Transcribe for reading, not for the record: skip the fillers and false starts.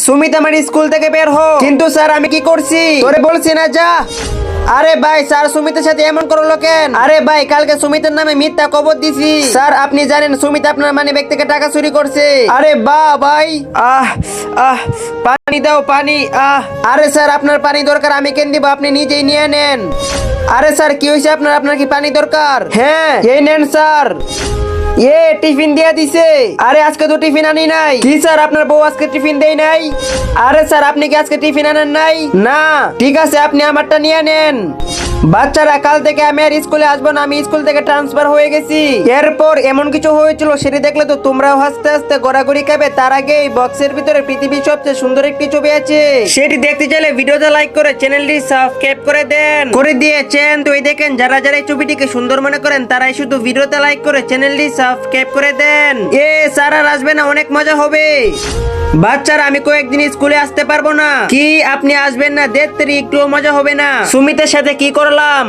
সুমিত আমার স্কুল থেকে বের হো। কিন্তু স্যার আমি কি করছি? তোরে বলছি না যা। আরে ভাই স্যার সুমিতের সাথে এমন করলো কেন? আরে ভাই কালকে সুমিতের নামে মিথ্যা খবর দিছি স্যার। আপনি জানেন সুমিত আপনার মানি ব্যাগ থেকে টাকা চুরি করছে। আরে বাহ ভাই, আহ আহ পানি দাও পানি। আরে স্যার আপনার পানি দরকার, আমি কেন দিব, আপনি নিজেই নিয়ে নেন। আরে স্যার কি হয়েছে আপনার? আপনার কি পানি দরকার? হ্যাঁ এই নেন স্যার। টিফিন দিয়ে দিছে। আরে আজকে তো টিফিন আনি নাই। কি স্যার আপনার বউ আজকে টিফিন দেই নাই? আরে স্যার আপনি কি আজকে টিফিন আনেন নাই? না। ঠিক আছে আপনি আমারটা নিয়ে নেন। বাচ্চারা কাল থেকে আমি আর স্কুলে আসবো না, আমি স্কুল থেকে ট্রান্সফার হয়ে গেছি। এরপর এমন কিছু হয়েছিল সেটি দেখলে তো তোমরাও হাসতে হাসতে গড়াগড়ি খাবে। তার আগে এই বক্সের ভিতরে পৃথিবীর সবচেয়ে সুন্দর একটি ছবি আছে, সেটি দেখতে চাইলে ভিডিওতে লাইক করে চ্যানেলটি সাবস্ক্রাইব করে দেন। করে দিয়েছেন তো এই দেখেন, যারা যারা এই ছবিটিকে সুন্দর মনে করেন তারাই শুধু ভিডিওতে লাইক করে চ্যানেলটি সাবস্ক্রাইব করে দেন। স্যার আর আসবে না, অনেক মজা হবে। বাচ্চারা আমি কয়েকদিন স্কুলে আসতে পারবো না। কি আপনি আসবেন না? দেখতে একটুও মজা হবে না। সুমিতের সাথে কি করলাম?